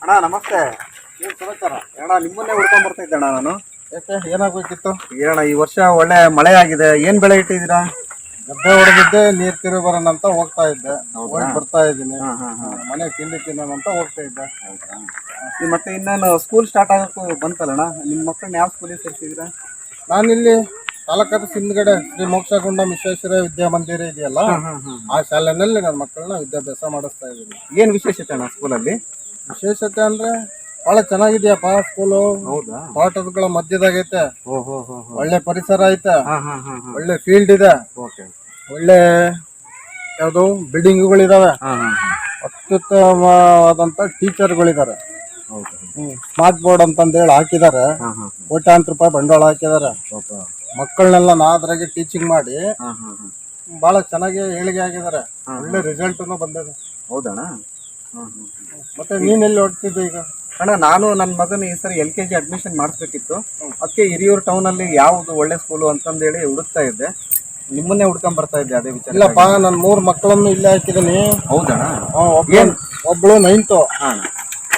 ಅಣ್ಣ ನಮಸ್ತೆ. ಏನು ಸಮಾಚಾರ? ಅಣ್ಣ ನಿಮ್ಮನ್ನೇ ಹುಡ್ಕೊಂಡ್ ಬರ್ತಾ ಇದ್ದೆ ಅಣ್ಣ ನಾನು. ಯಾಕೆ ಏನಾಗಬೇಕಿತ್ತು? ಏನಣ್ಣ ಈ ವರ್ಷ ಒಳ್ಳೆ ಮಳೆ ಆಗಿದೆ, ಏನ್ ಬೆಳೆ ಇಟ್ಟಿದ್ದೀರಾ? ಗದ್ದೆ ಹೊಡೆದಿದ್ದೆ, ನೀರು ತಿರು ಬರೋಣ ಅಂತ ಹೋಗ್ತಾ ಇದ್ದೆ. ಹೋಗಿ ಬರ್ತಾ ಇದ್ದೀನಿ. ಮನೆ ತಿಂಡಿ ತಿನ್ನೋಣ ಅಂತ ಹೋಗ್ತಾ ಇದ್ದೆ. ಮತ್ತೆ ಇನ್ನೇನು ಸ್ಕೂಲ್ ಸ್ಟಾರ್ಟ್ ಆಗಕ್ಕೂ ಬಂತಲ್ಲಣ್ಣ, ನಿಮ್ಮ ಮಕ್ಕಳನ್ನ ಯಾವ ಸ್ಕೂಲಿಗೆ ಸೇರಿಸಿದ್ದೀರಾ? ನಾನಿಲ್ಲಿ ತಾಲೂಕಾದ ಹಿಂದ್ಗಡೆ ಶ್ರೀ ಮೋಕ್ಷಗುಂಡ ವಿಶ್ವೇಶ್ವರ ವಿದ್ಯಾಮಂದಿರ ಇದೆಯಲ್ಲ, ಆ ಶಾಲೆನಲ್ಲಿ ನನ್ನ ಮಕ್ಕಳನ್ನ ವಿದ್ಯಾಭ್ಯಾಸ ಮಾಡಿಸ್ತಾ ಇದ್ದೀನಿ. ಏನ್ ವಿಶೇಷತೆ ಅಣ್ಣ ಸ್ಕೂಲಲ್ಲಿ? ವಿಶೇಷತೆ ಅಂದ್ರೆ ಬಹಳ ಚೆನ್ನಾಗಿದೆಯಪ್ಪ ಸ್ಕೂಲು. ಹೌದಾ? ತೋಟಗಳ ಮಧ್ಯದಾಗೈತೆ, ಒಳ್ಳೆ ಪರಿಸರ ಐತೆ, ಒಳ್ಳೆ ಫೀಲ್ಡ್ ಇದೆ, ಒಳ್ಳೆ ಯಾವುದು ಬಿಲ್ಡಿಂಗ್ಗಳಿದಾವೆ, ಅತ್ಯುತ್ತಮವಾದಂತ ಟೀಚರ್ಗಳಿದ್ದಾರೆ. ಸ್ಮಾರ್ಟ್ ಬೋರ್ಡ್ ಅಂತಂದೇಳಿ ಹಾಕಿದ್ದಾರೆ, ಕೋಟ್ಯಾಂತರ ರೂಪಾಯಿ ಬಂಡವಾಳ ಹಾಕಿದ್ದಾರೆ. ಮಕ್ಕಳನ್ನೆಲ್ಲ ನಾದ್ರಾಗೆ ಟೀಚಿಂಗ್ ಮಾಡಿ ಬಹಳ ಚೆನ್ನಾಗಿ ಏಳಿಗೆ ಆಗಿದ್ದಾರೆ. ಒಳ್ಳೆ ರಿಸಲ್ಟ್ನು ಬಂದಿದೆ. ಹೌದಣ್ಣ? ಮತ್ತೆ ನೀನೆಲ್ಲಿ ಹೊಡ್ತಿದ್ದೆ ಈಗ? ಅಣ್ಣ ನಾನು ನನ್ನ ಮಗನ ಈ ಸರಿ LKG ಅಡ್ಮಿಷನ್ ಮಾಡಿಸ್ಬೇಕಿತ್ತು. ಅದಕ್ಕೆ ಹಿರಿಯೂರು ಟೌನಲ್ಲಿ ಯಾವುದು ಒಳ್ಳೆ ಸ್ಕೂಲು ಅಂತಂದೇಳಿ ಹುಡುಕ್ತಾ ಇದ್ದೆ, ನಿಮ್ಮನ್ನೇ ಹುಡ್ಕೊಂಡ್ ಬರ್ತಾ ಇದ್ದೆ. ಅದೇ ವಿಚಾರ. ಇಲ್ಲಪ್ಪ, ನಾನು 3 ಮಕ್ಕಳನ್ನು ಇಲ್ಲೇ ಹಾಕಿದ್ದೀನಿ. ಹೌದಣ್ಣ? ಒಬ್ಳು 9th,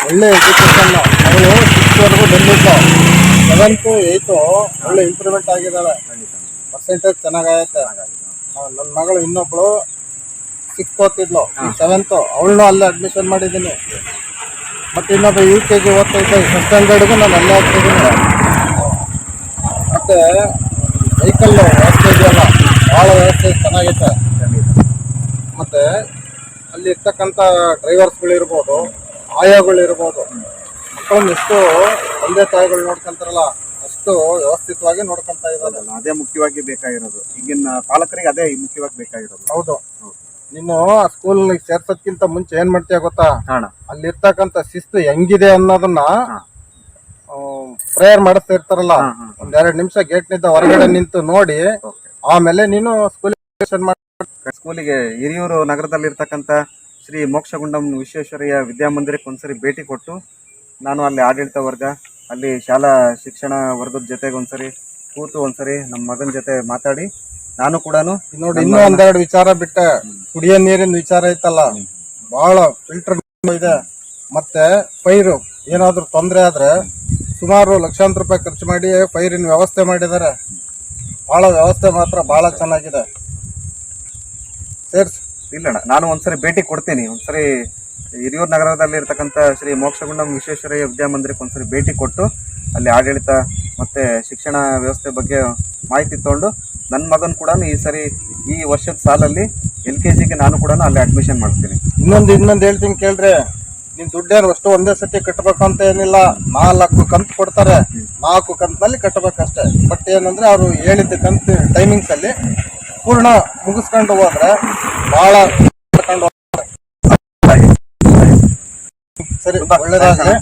ಒಳ್ಳೆ ಎಜುಕೇಶನ್. ಅವಳು 6th ವರೆಗೂ ಬಂದಿದ್ದು, 7th 8th ಒಳ್ಳೆ ಇಂಪ್ರೂವ್ಮೆಂಟ್ ಆಗಿದ್ದಾಳೆ. ಪರ್ಸೆಂಟೇಜ್ ಚೆನ್ನಾಗೈತೆ. ನನ್ನ ಮಗಳು ಇನ್ನೊಬ್ಳು 6th ಓದ್ತಿದ್ಲು, 7th, ಅವಳನ್ನೂ ಅಲ್ಲೇ ಅಡ್ಮಿಷನ್ ಮಾಡಿದ್ದೀನಿ. ಮತ್ತೆ ಇನ್ನೊಬ್ಬ UKG ಓದ್ತಾ ಇದ್ದೆ, 1st ಸ್ಟ್ಯಾಂಡರ್ಡ್ಗೂ ನಾನು ಅಲ್ಲೇ ಹಾಕ್ತಿದ್ದೀನಿ. ಮತ್ತೆ ವೆಹಿಕಲ್ ವ್ಯವಸ್ಥೆ ಇದೆಯಲ್ಲ, ಭಾಳ ವ್ಯವಸ್ಥೆ ಚೆನ್ನಾಗೈತೆ. ಮತ್ತೆ ಅಲ್ಲಿ ಇರ್ತಕ್ಕಂಥ ಡ್ರೈವರ್ಸ್ಗಳಿರ್ಬೋದು, ಆಯಾಗಳಿರ್ಬೋದು, ಮಕ್ಕಳನ್ನ ಎಷ್ಟು ತಂದೆ ತಾಯಿಗಳು ನೋಡ್ಕೊಂತಾರಲ್ಲ ಅಷ್ಟು ವ್ಯವಸ್ಥಿತವಾಗಿ ನೋಡ್ಕೊಂತ ಇದ್ದಾರೆ. ಅದೇ ಮುಖ್ಯವಾಗಿ ಬೇಕಾಗಿರೋದು, ಈಗಿನ ಪಾಲಕರಿಗೆ ಅದೇ ಮುಖ್ಯವಾಗಿ ಬೇಕಾಗಿರೋದು. ಹೌದು. ನೀನು ಆ ಸ್ಕೂಲ್ ಸೇರ್ಸೋದ್ಕಿಂತ ಮುಂಚೆ ಏನ್ ಮಾಡ್ತೀಯ ಗೊತ್ತಾ? ಅಲ್ಲಿ ಇರ್ತಕ್ಕಂಥ ಶಿಸ್ತು ಹೆಂಗಿದೆ ಅನ್ನೋದನ್ನ ಪ್ರೇಯರ್ ಮಾಡಿಸ್ತಾ ಇರ್ತಾರಲ್ಲ, 1-2 ನಿಮಿಷ ಗೇಟ್ ನಿಂದ ಹೊರಗಡೆ ನಿಂತು ನೋಡಿ ಆಮೇಲೆ ನೀನು ಸ್ಕೂಲಿಗೆ ಹಿರಿಯೂರು ನಗರದಲ್ಲಿ ಇರ್ತಕ್ಕಂಥ ಶ್ರೀ ಮೋಕ್ಷಗುಂಡಂ ವಿಶ್ವೇಶ್ವರಯ್ಯ ವಿದ್ಯಾಮಂದಿರಕ್ಕೆ ಒಂದ್ಸರಿ ಭೇಟಿ ಕೊಟ್ಟು, ನಾನು ಅಲ್ಲಿ ಆಡಳಿತ ವರ್ಗ, ಅಲ್ಲಿ ಶಾಲಾ ಶಿಕ್ಷಣ ವರ್ಗದ ಜೊತೆಗೆ ಒಂದ್ಸರಿ ಕೂತು ಒಂದ್ಸರಿ ನಮ್ಮ ಮಗನ ಜೊತೆ ಮಾತಾಡಿ, ನಾನು ಕೂಡ ನೋಡಿ ಇನ್ನೂ 1-2 ವಿಚಾರ ಬಿಟ್ಟೆ. ಕುಡಿಯೋ ನೀರಿನ ವಿಚಾರ ಐತಲ್ಲ, ಬಹಳ ಫಿಲ್ಟರ್ ಇದೆ. ಮತ್ತೆ ಪೈರು ಏನಾದ್ರು ತೊಂದರೆ ಆದ್ರೆ ಸುಮಾರು ಲಕ್ಷಾಂತರ ರೂಪಾಯಿ ಖರ್ಚು ಮಾಡಿ ಪೈರಿನ ವ್ಯವಸ್ಥೆ ಮಾಡಿದ್ದಾರೆ. ಬಹಳ ವ್ಯವಸ್ಥೆ ಮಾತ್ರ ಬಹಳ ಚೆನ್ನಾಗಿದೆ. ಸೇರ್ಸ್ ಇಲ್ಲಣ್ಣ, ನಾನು ಒಂದ್ಸರಿ ಭೇಟಿ ಕೊಡ್ತೀನಿ. ಒಂದ್ಸರಿ ಹಿರಿಯೂರು ನಗರದಲ್ಲಿ ಇರ್ತಕ್ಕಂಥ ಶ್ರೀ ಮೋಕ್ಷಗುಂಡಂ ವಿಶ್ವೇಶ್ವರಯ್ಯ ವಿದ್ಯಾಮಂದಿರಕ್ಕೆ ಒಂದ್ಸರಿ ಭೇಟಿ ಕೊಟ್ಟು ಅಲ್ಲಿ ಆಡಳಿತ ಮತ್ತೆ ಶಿಕ್ಷಣ ವ್ಯವಸ್ಥೆ ಬಗ್ಗೆ ಮಾಹಿತಿ ತಗೊಂಡು ನನ್ನ ಮಗನ ಕೂಡ ಈ ವರ್ಷದ ಸಾಲಲ್ಲಿ LKGಗೆ ನಾನು ಕೂಡ ಅಲ್ಲಿ ಅಡ್ಮಿಷನ್ ಮಾಡ್ತೀನಿ. ಇನ್ನೊಂದು ಹೇಳ್ತೀನಿ ಕೇಳ್ರಿ. ನಿನ್ ದುಡ್ಡೇನು ಅಷ್ಟು ಒಂದೇ ಸತಿ ಕಟ್ಟಬೇಕು ಅಂತ ಏನಿಲ್ಲ, 4 ಕಂತು ಕೊಡ್ತಾರೆ. 4 ಕಂತಿನಲ್ಲಿ ಕಟ್ಟಬೇಕಷ್ಟೇ. ಬಟ್ ಏನಂದ್ರೆ ಅವರು ಹೇಳಿದ್ದ ಕಂತು ಟೈಮಿಂಗ್ಸ್ ಅಲ್ಲಿ ಪೂರ್ಣ ಮುಗಿಸ್ಕೊಂಡು ಹೋದ್ರೆ ಬಹಳ ಸರಿ, ಒಳ್ಳೇದಾಗಲಿ.